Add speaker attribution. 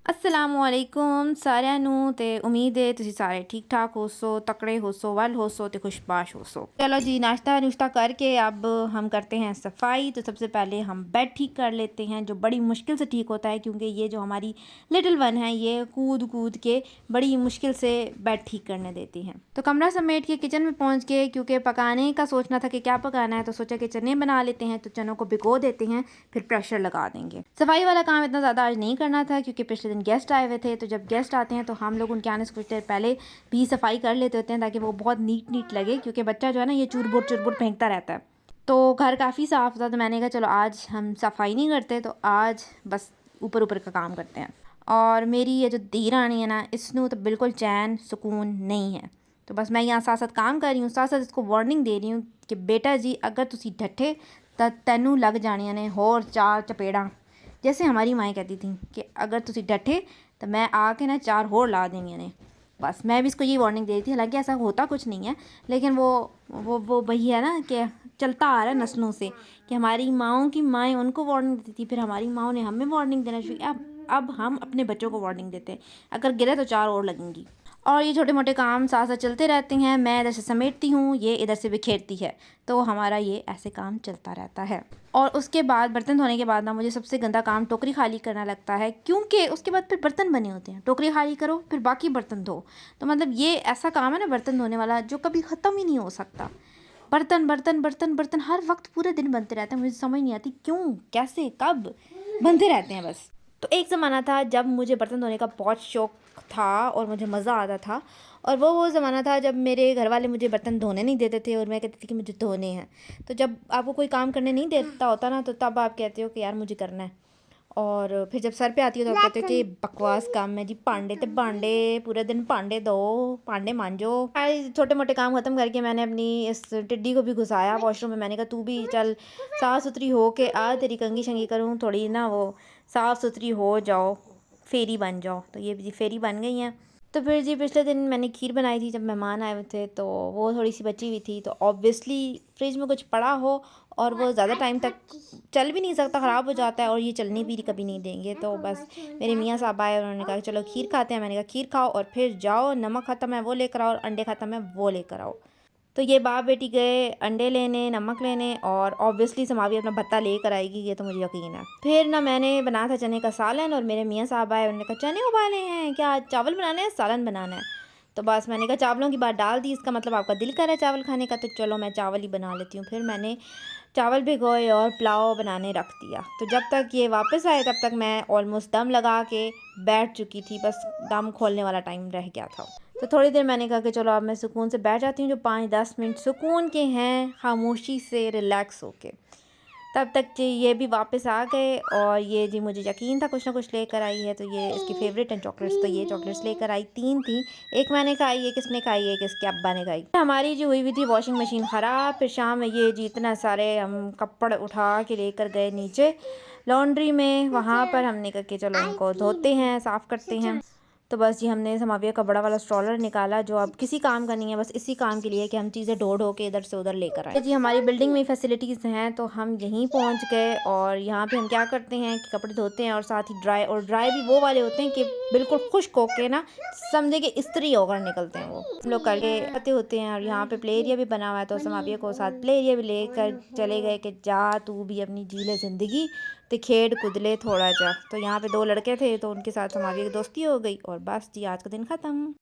Speaker 1: असलामुअलैकुम साਰਿਆਂ ਨੂੰ ਤੇ ਉਮੀਦ ਹੈ ਤੁਸੀਂ ਸਾਰੇ ठीक ठाक हो सो तकड़े हो सो वल हो सो तो खुशबाश हो सो। चलो जी नाश्ता नुश्ता करके अब हम करते हैं सफाई। तो सबसे पहले हम बेड ठीक कर लेते हैं जो बड़ी मुश्किल से ठीक होता है क्योंकि ये जो हमारी लिटिल वन है ये कूद कूद के बड़ी मुश्किल से बेड ठीक करने देती हैं। तो कमरा समेट के किचन में पहुँच गए क्योंकि पकाने का सोचना था कि क्या पकाना है, तो सोचा कि चने बना लेते हैं। तो चनों को भिगो देते हैं फिर प्रेशर लगा देंगे। सफाई वाला काम इतना ज़्यादा आज नहीं करना था क्योंकि पिछले दिन गेस्ट आए हुए थे। तो जब गेस्ट आते हैं तो हम लोग उनके आने से कुछ देर पहले भी सफाई कर लेते होते हैं ताकि वो बहुत नीट लगे, क्योंकि बच्चा जो है ना ये चुरबुर फेंकता रहता है। तो घर काफ़ी साफ़ था तो मैंने कहा चलो आज हम सफाई नहीं करते, तो आज बस ऊपर का काम करते हैं। और मेरी ये जो दीरानी है ना इसनों तो बिल्कुल चैन सुकून नहीं है। तो बस मैं यहाँ साथ साथ काम कर रही हूँ, साथ साथ इसको वार्निंग दे रही हूँ कि बेटा जी अगर तुसी डटे तो तेनू लग जानिया ने होर चार चपेड़ा। जैसे हमारी माएँ कहती थी कि अगर तुसी डटे तो मैं आके ना चार होर ला देनी ने। बस मैं भी इसको ये वार्निंग दे रही थी, हालांकि ऐसा होता कुछ नहीं है, लेकिन वो वही है ना कि चलता आ रहा है नस्लों से कि हमारी माओं की माएँ उनको वार्निंग देती थी, फिर हमारी माओं ने हमें वार्निंग देना शुरू किया। अब हम अपने बच्चों को वार्निंग देते हैं, अगर गिरे तो चार और लगेंगी। और ये छोटे मोटे काम साथ साथ चलते रहते हैं। मैं इधर से समेटती हूँ, ये इधर से बिखेरती है, तो हमारा ये ऐसे काम चलता रहता है। और उसके बाद बर्तन धोने के बाद ना मुझे सबसे गंदा काम टोकरी खाली करना लगता है, क्योंकि उसके बाद फिर बर्तन बने होते हैं। टोकरी खाली करो फिर बाकी बर्तन धो, तो मतलब ये ऐसा काम है ना बर्तन धोने वाला जो कभी ख़त्म ही नहीं हो सकता। बर्तन बर्तन बर्तन बर्तन हर वक्त पूरे दिन बनते रहते हैं। मुझे समझ नहीं आती क्यों कैसे कब बनते रहते हैं बस। तो एक ज़माना था जब मुझे बर्तन धोने का बहुत शौक़ था और मुझे मज़ा आता था, और वो ज़माना था जब मेरे घर वाले मुझे बर्तन धोने नहीं देते थे और मैं कहती थी कि मुझे धोने हैं। तो जब आपको कोई काम करने नहीं देता होता ना तो तब आप कहते हो कि यार मुझे करना है, और फिर जब सर पे आती हो तो आप कहते हो कि बकवास काम है जी, पांडे ते भांडे पूरे दिन भांडे दो भांडे मांजो। छोटे मोटे काम ख़त्म करके मैंने अपनी इस टिड्डी को भी घुसाया वॉशरूम में। मैंने कहा तू भी चल साफ़ सुथरी हो के आ, तेरी कंगी शंगी करूँ थोड़ी ना, वो साफ़ सुथरी हो जाओ, फेरी बन जाओ। तो ये जी फेरी बन गई हैं। तो फिर जी पिछले दिन मैंने खीर बनाई थी, जब मेहमान आए हुए थे तो वो थोड़ी सी बची हुई थी। तो ऑब्वियसली फ्रिज में कुछ पड़ा हो और वो ज़्यादा टाइम तक चल भी नहीं सकता, ख़राब हो जाता है, और ये चलनी भी कभी नहीं देंगे। तो बस मेरे मियाँ साहब आए और उन्होंने कहा चलो खीर खाते हैं। मैंने कहा खीर खाओ और फिर जाओ नमक ख़त्म है वो लेकर आओ और अंडे ख़त्म है वो लेकर आओ। तो ये बाप बेटी गए अंडे लेने नमक लेने, और ऑब्वियसली समावी अपना भत्ता लेकर आएगी, ये तो मुझे यकीन है। फिर ना मैंने बनाया था चने का सालन, और मेरे मियाँ साहब आए उन्होंने कहा चने उबाले हैं क्या, चावल बनाने हैं सालन बनाना है। तो बस मैंने कहा चावलों की बात डाल दी, इसका मतलब आपका दिल कर रहा है चावल खाने का, तो चलो मैं चावल ही बना लेती हूँ। फिर मैंने चावल भिगोए और पुलाव बनाने रख दिया। तो जब तक ये वापस आए तब तक मैं ऑलमोस्ट दम लगा के बैठ चुकी थी, बस दम खोलने वाला टाइम रह गया था। तो थोड़ी देर मैंने कहा कि चलो अब मैं सुकून से बैठ जाती हूँ, जो 5-10 मिनट सुकून के हैं खामोशी से रिलैक्स होके। तब तक जी ये भी वापस आ गए, और ये जी मुझे यकीन था कुछ ना कुछ लेकर आई है। तो ये इसकी फेवरेट हैं चॉकलेट्स, तो ये चॉकलेट्स लेकर आई, 3 थी, एक मैंने खाई, एक इसने खाई, एक इसके अब्बा ने खाई। हमारी जो हुई थी वॉशिंग मशीन ख़राब, फिर शाम में ये जी इतना सारे हम कपड़े उठा के लेकर गए नीचे लॉन्ड्री में। वहाँ पर हमने कहा कि चलो उनको धोते हैं साफ़ करते हैं। तो बस जी हमने समाविया का बड़ा वाला स्ट्रॉलर निकाला जो अब किसी काम का नहीं है, बस इसी काम के लिए कि हम चीज़ें ढो ढो के इधर से उधर लेकर आए। जी हमारी बिल्डिंग में फैसिलिटीज़ हैं तो हम यहीं पहुंच गए, और यहाँ पे हम क्या करते हैं कि कपड़े धोते हैं और साथ ही ड्राई, और ड्राई भी वो वाले होते हैं कि बिल्कुल खुश्क होके ना समझे कि इस्त्री होकर निकलते हैं, वो हम लोग करके आते होते हैं। और यहाँ पे प्ले एरिया भी बना हुआ है, तो समाविया को साथ प्ले एरिया भी लेकर चले गए कि जा तू भी अपनी जी ले ज़िंदगी, तो खेड कुदले थोड़ा जा। तो यहाँ पे 2 लड़के थे तो उनके साथ हमारी दोस्ती हो गई, और बस जी आज का दिन ख़त्म।